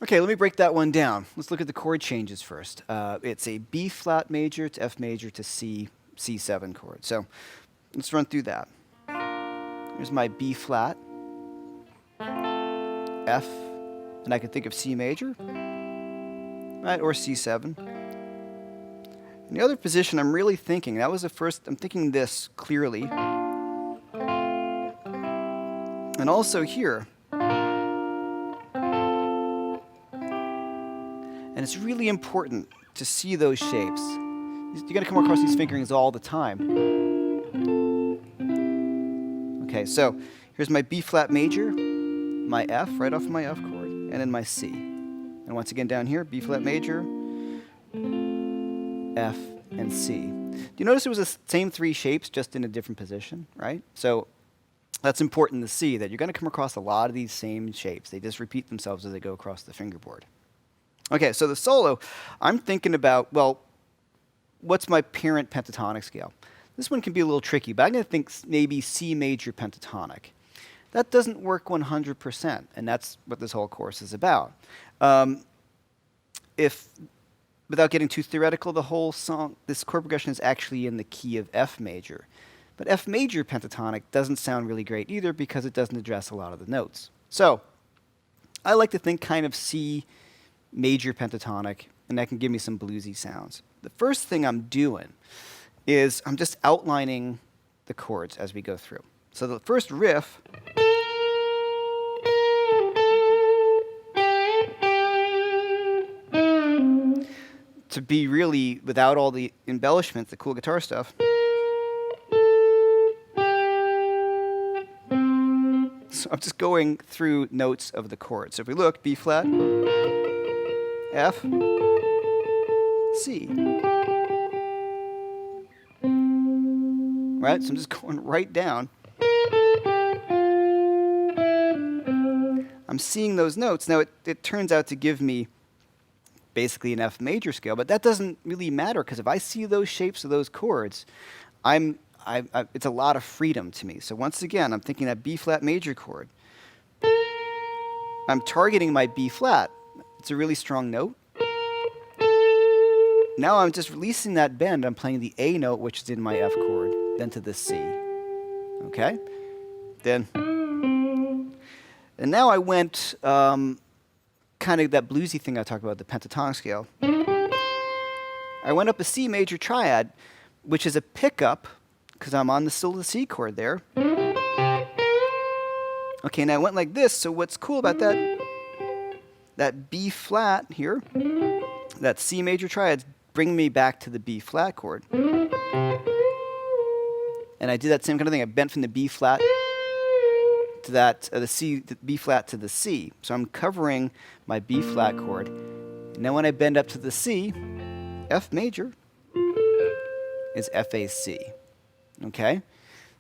Okay, let me break that one down. Let's look at the chord changes first. It's a B flat major to F major to C, C7 chord. So let's run through that. Here's my B flat, F, and I can think of C major, right, or C7. In the other position, I'm really thinking, that was the first, I'm thinking this clearly. And also here. And it's really important to see those shapes. You're going to come across these fingerings all the time. Okay, so here's my B flat major, my F, right off my F chord, and then my C. And once again down here, B flat major, F, and C. Do you notice it was the same three shapes, just in a different position, right? So that's important to see, that you're going to come across a lot of these same shapes. They just repeat themselves as they go across the fingerboard. Okay, so the solo, I'm thinking about, well, what's my parent pentatonic scale? This one can be a little tricky, but I'm going to think maybe C major pentatonic. That doesn't work 100%, and that's what this whole course is about. Without getting too theoretical, the whole song, this chord progression is actually in the key of F major. But F major pentatonic doesn't sound really great either because it doesn't address a lot of the notes. So I like to think kind of C major pentatonic, and that can give me some bluesy sounds. The first thing I'm doing is I'm just outlining the chords as we go through. So the first riff to be really without all the embellishments, the cool guitar stuff. So I'm just going through notes of the chords. So if we look, B flat, F, C. Right? So I'm just going right down. I'm seeing those notes. Now it turns out to give me basically an F major scale, but that doesn't really matter because if I see those shapes of those chords, it's a lot of freedom to me. So once again, I'm thinking that B flat major chord. I'm targeting my B flat. It's a really strong note. Now I'm just releasing that bend. I'm playing the A note, which is in my F chord, then to the C. Okay? Then, and now I went kind of that bluesy thing I talked about, the pentatonic scale. I went up a C major triad, which is a pickup, because I'm still the C chord there. Okay, now I went like this, so what's cool about that B flat here, that C major triad's bringing me back to the B flat chord. And I did that same kind of thing. I bent from the B flat to the B flat to the C. So I'm covering my B flat chord. And then when I bend up to the C, F major is F A C. Okay?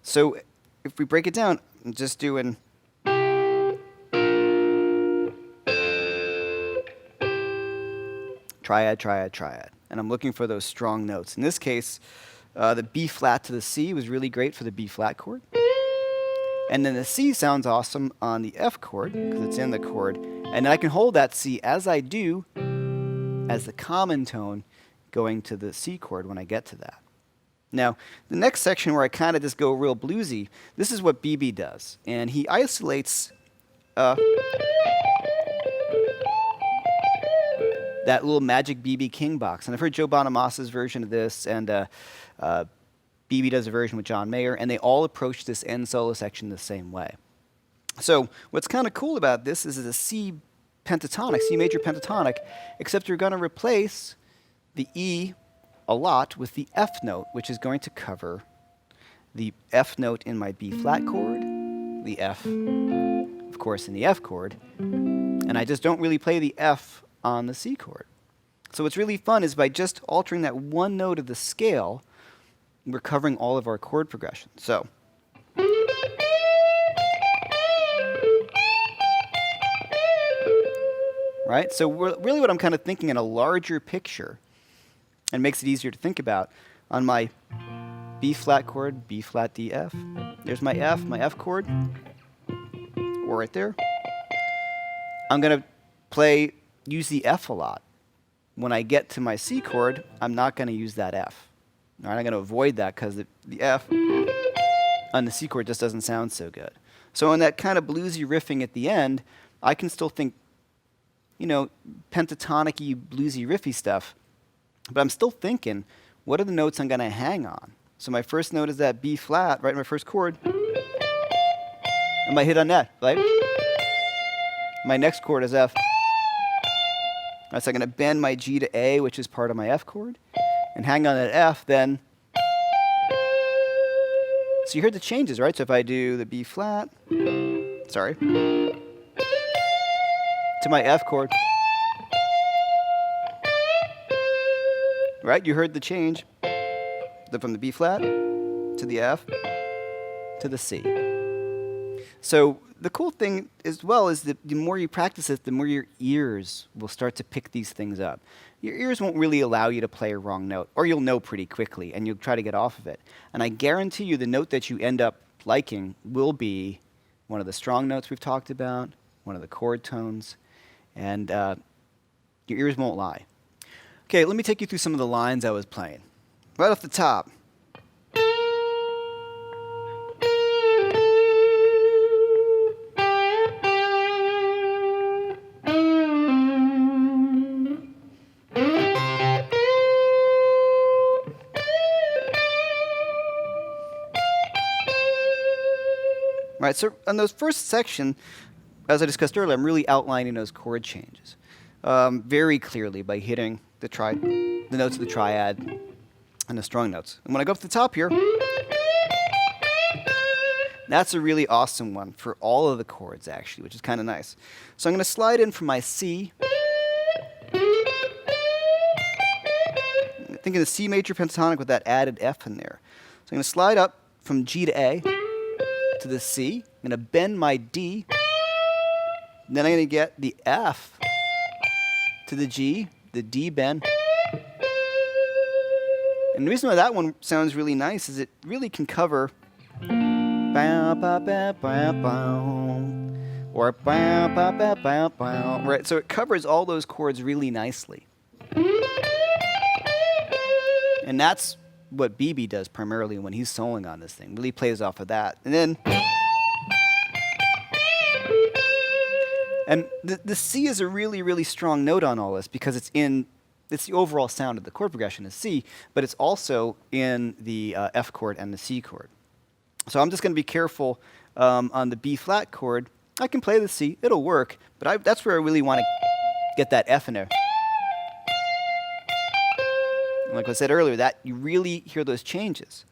So if we break it down, I'm just doing triad, triad, triad. And I'm looking for those strong notes. In this case, the B flat to the C was really great for the B flat chord. And then the C sounds awesome on the F chord because it's in the chord. And I can hold that C as I do as the common tone going to the C chord when I get to that. Now, the next section where I kind of just go real bluesy, this is what BB does. And he isolates that little magic BB King box. And I've heard Joe Bonamassa's version of this, and BB does a version with John Mayer, and they all approach this end solo section the same way. So what's kind of cool about this is a C pentatonic, C major pentatonic, except you're going to replace the E a lot with the F note, which is going to cover the F note in my B flat chord, the F, of course, in the F chord, and I just don't really play the F on the C chord. So what's really fun is by just altering that one note of the scale, we're covering all of our chord progressions. So right? So really what I'm kind of thinking in a larger picture, and makes it easier to think about, on my B flat chord, B flat D F, there's my F chord, or right there. I'm going to play use the F a lot. When I get to my C chord, I'm not going to use that F. All right, I'm going to avoid that because the F on the C chord just doesn't sound so good. So in that kind of bluesy riffing at the end, I can still think, pentatonic-y, bluesy, riffy stuff, but I'm still thinking, what are the notes I'm going to hang on? So my first note is that B flat, right, my first chord. And my hit on that, right? My next chord is F. So I'm going to bend my G to A, which is part of my F chord, and hang on that F, then. So you heard the changes, right? So if I do the B flat, sorry, to my F chord, right? You heard the change from the B flat to the F to the C. So the cool thing as well is that the more you practice it, the more your ears will start to pick these things up. Your ears won't really allow you to play a wrong note, or you'll know pretty quickly, and you'll try to get off of it. And I guarantee you the note that you end up liking will be one of the strong notes we've talked about, one of the chord tones, and your ears won't lie. Okay, let me take you through some of the lines I was playing. Right off the top. Right, so on those first section, as I discussed earlier, I'm really outlining those chord changes very clearly by hitting the notes of the triad and the strong notes. And when I go up to the top here, that's a really awesome one for all of the chords, actually, which is kind of nice. So I'm going to slide in from my C. Think of the C major pentatonic with that added F in there. So I'm going to slide up from G to A to the C. I'm going to bend my D. Then I'm going to get the F to the G, the D bend. And the reason why that one sounds really nice is it really can cover bow, bow, bow, bow, bow, or bow, bow, bow, bow, bow, right? So it covers all those chords really nicely. And that's what BB does primarily when he's soloing on this thing. Really plays off of that. And then the C is a really, really strong note on all this because it's the overall sound of the chord progression is C, but it's also in the F chord and the C chord. So I'm just going to be careful on the B flat chord. I can play the C, it'll work, but that's where I really want to get that F in there. And like I said earlier, that you really hear those changes.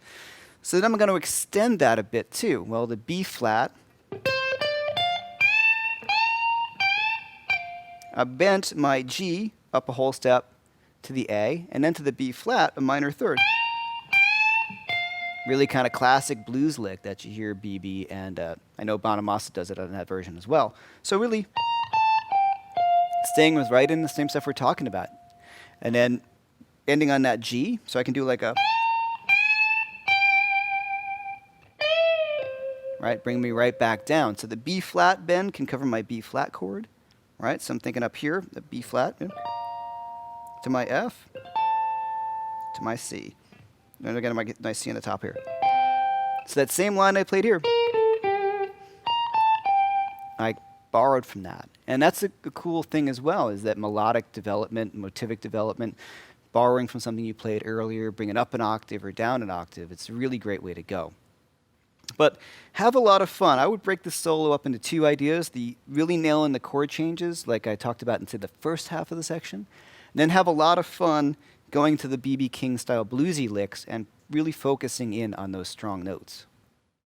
So then I'm going to extend that a bit too. Well, the B flat, I bent my G up a whole step to the A, and then to the B flat, a minor third. Really kind of classic blues lick that you hear BB, and I know Bonamassa does it on that version as well. So really staying with right in the same stuff we're talking about. And then ending on that G, so I can do like a, right, bring me right back down. So the B flat bend can cover my B flat chord, right? So I'm thinking up here, the B flat, to my F, to my C. And again, my nice C on the top here. So that same line I played here, I borrowed from that. And that's a cool thing as well, is that melodic development, motivic development, borrowing from something you played earlier, bring it up an octave or down an octave. It's a really great way to go. But have a lot of fun. I would break the solo up into two ideas. The really nail in the chord changes, like I talked about into the first half of the section. And then have a lot of fun going to the B.B. King style bluesy licks and really focusing in on those strong notes.